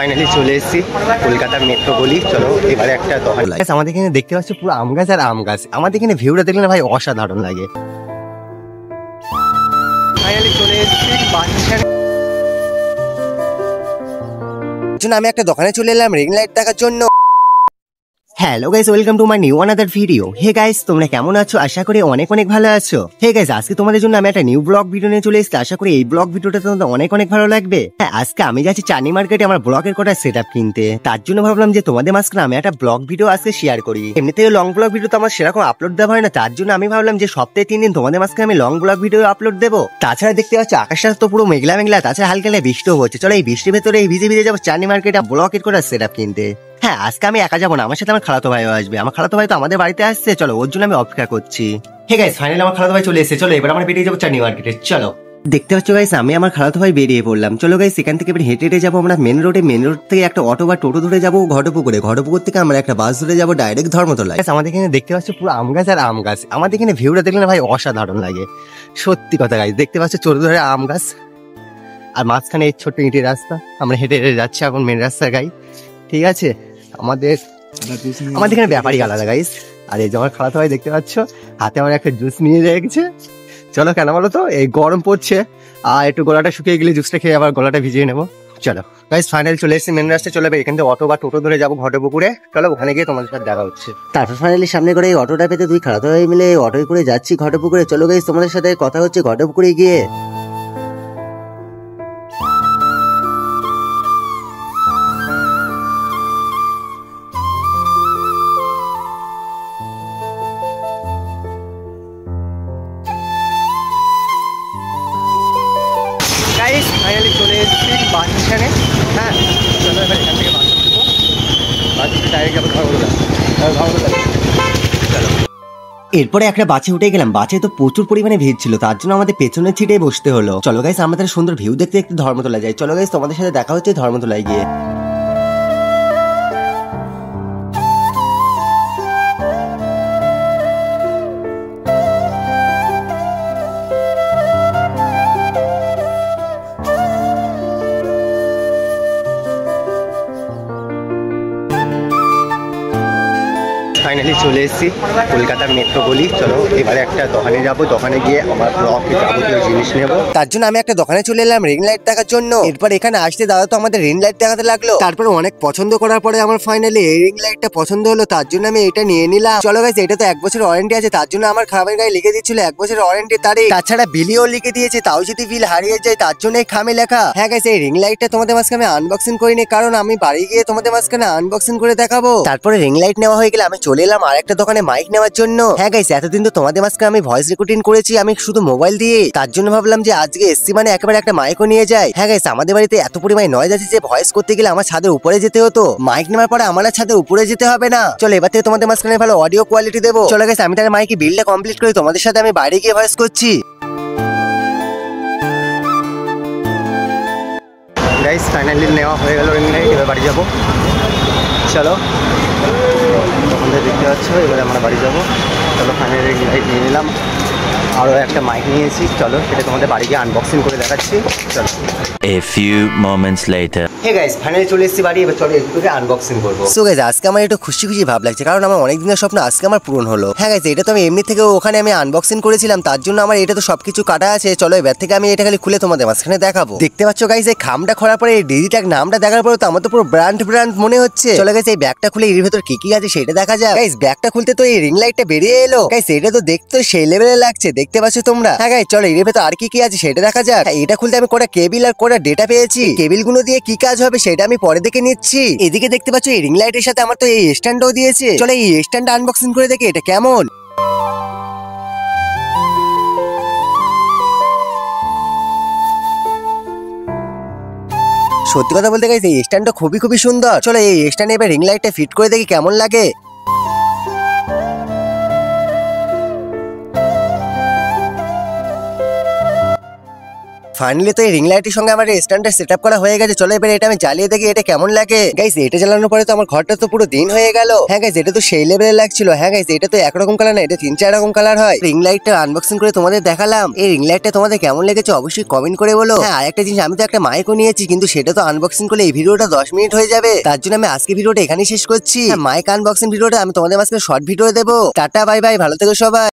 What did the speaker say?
Finally চলে এসেছি কলকাতার মেট্রো গলি। চলো এবারে একটা দোকান। আমাদের এখানে দেখতে পাচ্ছ পুরো আম গাছ আর আম গাছ। আমাদের এখানে ভিউটা দেখলে না ভাই অসাধারণ লাগে। ফাইনালি চলে এসেছি বাস স্ট্যান্ড। আমি একটা দোকানে চলে এলাম রিং লাইট দেখার জন্য। Hello guys, welcome to my new another video. Hey guys, তোমরা কেমন আছো? আশা করি অনেক অনেক ভালো আছো। হে গাইস, আজকে তোমাদের জন্য আমি একটা নিউ ব্লগ ভিডিও নিয়ে চলে এসেছি। আশা করি এই ব্লগ ভিডিওটা তোমাদের অনেক অনেক ভালো লাগবে। হ্যাঁ, আজকে আমি যাচ্ছি চাঁদনি মার্কেটে আমার ব্লগের কটা সেটআপ কিনতে। তার জন্য ভাবলাম যে তোমাদের মাঝখানে আমি একটা ব্লগ ভিডিও আজকে শেয়ার করি। এমনিতেই লং ব্লগ ভিডিও তো আমার সেরকম আপলোড দেওয়া হয় না, তার জন্য আমি ভাবলাম যে সপ্তাহে 3 দিন তোমাদের মাঝখানে আমি লং ব্লগ ভিডিও আপলোড দেবো। তাছাড়া দেখতে পাচ্ছি আকাশটা তো পুরো মেঘলা মেঘলা, তাছাড়া হালকা হালকা বৃষ্টিও হচ্ছে। চলো এই বৃষ্টির ভেতরে ভিজে ভিজে যাবো চাঁদনি মার্কেটে ব্লগের কটা সেটআপ কিনতে। হ্যাঁ, আজকে আমি একা যাবো না, আমার সাথে আমার খালাতো ভাইও আসবে। আমার খালাতো ভাই তো আমাদের বাড়িতে আসছে, চলো ওর জন্য আমি অপেক্ষা করছি। হে গাইস, ফাইনালি আমার খালাতো ভাই চলে এসেছে। চলো এবার আমরা বেরিয়ে যাবো চাঁদনি মার্কেটে। চলো দেখতে পাচ্ছ গাইস, আমি আমার খালাতো ভাই বেরিয়ে পড়লাম। চলো গাইস, এখান থেকে এবার হেঁটে হেঁটে যাবো আমরা মেন রোডে। মেন রোড থেকে একটা অটো বা টোটো ধরে যাবো ঘটপুকুরে। ঘটপুকুর থেকে আমরা একটা বাস ধরে যাবো ডাইরেক্ট ধর্মতলায়। আমাদের এখানে দেখতে পাচ্ছ পুরো আম গাছ আর আম গাছ। আমাদের এখানে ভিউটা দেখলে না ভাই অসাধারণ লাগে। সত্যি কথা গাইস, দেখতে পাচ্ছ ছোট ধরে আম গাছ আর মাঝখানে এই ছোট্ট ইটের রাস্তা। আমরা হেঁটে হেঁটে যাচ্ছি এখন মেন রাস্তার গাই। ঠিক আছে, আমাদের এখানে ব্যাপারই আলাদা গাইস। আর এই যে আমার খালাতো ভাই দেখতে পাচ্ছ হাতে আমার একটা জুস নিয়ে রেখেছে। চলো কেন বলো তো, এই গরম পড়ছে আর একটু গলাটা শুকিয়ে গেলে জুসটা খেয়ে আবার গলাটা ভিজিয়ে নেবো। চলো গাইস, ফাইনালি চলে এসেছি মেন রাস্তায়। চলো এখান থেকে অটো বা টোটো ধরে যাবো ঘটপুকুরে। চলো ওখানে গিয়ে তোমাদের সাথে দেখা হচ্ছে। তারপর ফাইনালি সামনে করে এই অটোটা পেতে দুই খালাতো ভাই মিলে অটোয় করে যাচ্ছি ঘটপুকুরে। চলো গাইস, তোমাদের সাথে কথা হচ্ছে ঘটপুকুরে গিয়ে। গাইস ফাইনালি চলে এসেছি বাস স্ট্যান্ডে। হ্যাঁ চলো এবার এখান থেকে বাস উঠবো। বাস উঠে ডাইরেক্ট যাবো ধর্মতলা। চলো এরপরে একটা বাসে উঠে গেলাম। বাসে তো প্রচুর পরিমাণে ভিড় ছিল, তার জন্য আমাদের পেছনের সিটে বসতে হলো। চলো গাইস, আমাদের সুন্দর ভিউ দেখতে দেখতে ধর্মতলা যাই। চলো গাইস, তোমাদের সাথে দেখা হচ্ছে ধর্মতলায় গিয়ে। ফাইনালি চলে এসেছি কলকাতার মেট্রো গলি। চলো এবারে একটা দোকানে যাবো, দোকানে গিয়ে আমার ব্লগে যাবতীয় জিনিস নেবো। তার জন্য আমি একটা দোকানে চলে এলাম রিং লাইট দেখার জন্য। এরপর এখানে আসতে দাদা তো আমাদের রিং লাইট দেখাতে লাগলো। তারপর অনেক পছন্দ করার পরে আমার ফাইনালি এই রিং লাইটটা পছন্দ হলো, তার জন্য আমি এটা নিয়ে নিলাম। চলো গাইস, এটা তো 1 বছর ওয়ারেন্টি আছে, তার জন্য আমার খামের গায়ে লিখে দিচ্ছিল 1 বছর ওয়ারেন্টি তারিখ। তাছাড়া বিলিও লিখে দিয়েছে, তাও যদি বিল হারিয়ে যায় তার জন্য এই খামে লেখা। হ্যাঁ গাইস, এই রিং লাইটটা তোমাদের মাঝখানে আমি আনবক্সিং করিনি, কারণ আমি বাড়ি গিয়ে তোমাদের মাঝখানে আনবক্সিং করে দেখাবো। তারপরে রিং লাইট নেওয়া হয়ে গেলে আমি চলে এলাম আরেকটা দোকানে মাইক নেওয়ার জন্য। হ্যাঁ গাইস, এতদিন তো তোমাদের মাঝখানে আমি ভয়েস রেকর্ডিং করেছি আমি শুধু মোবাইল দিয়ে, তার জন্য ভাবলাম যে আজকে এসছি মানে একেবারে একটা মাইকও নিয়ে যাই। হ্যাঁ গাইস, আমাদের বাড়িতে এত পরিমাণে নয়েজ আছে যে ভয়েস করতে গেলে আমার ছাদের উপরে যেতে হতো। মাইক নেওয়ার পরে আমার ছাদের উপরে যেতে হবে না। চলো এবার থেকে তোমাদের মাঝখানে ভালো অডিও কোয়ালিটি দেবো। চলো গাইস, আমি তার মাইকে বিলটা কমপ্লিট করি, তোমাদের সাথে আমি বাইরে গিয়ে ভয়েস করছি। গাইস ফাইনালি নেওয়া হয়ে গেল রিং লাইট, এবার বাড়ি যাবো। চলো তোমাদের দেখতে পাচ্ছ, এবার আমরা বাড়ি যাবো। চলো ফাইনালি রিং লাইট নিয়ে নিলাম, আরও একটা মাইক নিয়েছি। চলো সেটা তোমাদের বাড়ি গিয়ে আনবক্সিং করে দেখাচ্ছি। চলো A few moments later. Hey guys, finally চলে এসেছি বাড়ি। এবার চলো এগুলোকে আনবক্সিং করবো। সো গাইস, আজকে আমার একটু খুশি খুশি ভাব লাগছে, কারণ আমার অনেক দিনের স্বপ্ন আজকে আমার পূরণ হলো। হ্যাঁ গাইস, এটা তো আমি এমনি থেকে ওখানে আমি আনবক্সিং করেছিলাম, তার জন্য আমার এটা তো সবকিছু কাটা আছে। চলো এবার থেকে আমি এটা খালি খুলে তোমাদের মাঝখানে দেখাবো। দেখতে পাচ্ছ গাইস, এই খামটা খোলার পরে এই ডিজিটাক নামটা দেখার পরে তো আমার তো পুরো ব্র্যান্ড মনে হচ্ছে। চলো গাইস, এই ব্যাগটা খুলে এর ভেতর কি কি আছে সেটা দেখা যাক। গাইস ব্যাগটা খুলতে তো এই রিং লাইটটা বেরিয়ে এলো। গাইস এটা তো দেখতে সেই লেভেলে লাগছে, দেখতে পাচ্ছ তোমরা। হ্যাঁ গাইস, চলো এর ভেতর আর কি কি আছে সেটা দেখা যাক। এটা খুলতে আমি কোটা কেবিল আর কোটা ডেটা পেয়েছি। কেবিল গুলো দিয়ে কি কাজ হবে সেটা আমি পরে দেখে নিচ্ছি। এদিকে দেখতে পাচ্ছ এই রিং লাইটের সাথে আমার তো এই স্ট্যান্ডও দিয়েছে। চলো এই স্ট্যান্ড আনবক্সিং করে দেখি এটা কেমন। সত্যি কথা বলতে গাইস, এই স্ট্যান্ডটা খুবই খুবই সুন্দর। চলো এই স্ট্যান্ডে এবার রিং লাইটটা ফিট করে দেখি কেমন লাগে। ফাইনালি তো এই রিং লাইটের সঙ্গে আমার স্ট্যান্ডার্ড সেটআপ করা হয়ে গেছে। চলো এবার এটা আমি জ্বালিয়ে দেখি এটা কেমন লাগে। গাইস এটা জ্বালানোর পরে তো আমার ঘরটা তো পুরো দিন হয়ে গেল। হ্যাঁ গাইস এটা তো সেই লেভেলে লাগছিল। হ্যাঁ গাইস এটা তো একরকম কালার না, এটা 3-4 রকম কালার হয়। রিং লাইটটা আনবক্সিং করে তোমাদের দেখালাম। এই রিং লাইটটা তোমাদের কেমন লেগেছে অবশ্যই কমেন্ট করে বলো। হ্যাঁ আরেকটা জিনিস, আমি তো একটা মাইকও নিয়েছি, কিন্তু সেটা তো আনবক্সিং করলে এই ভিডিওটা 10 মিনিট হয়ে যাবে। তার জন্য আমি আজকে ভিডিওটা এখানেই শেষ করছি। মাইক আনবক্সিং ভিডিওটা আমি তোমাদের মাঝখানে শর্ট ভিডিও দেবো। টাটা বাই বাই, ভালো থেকো সবাই।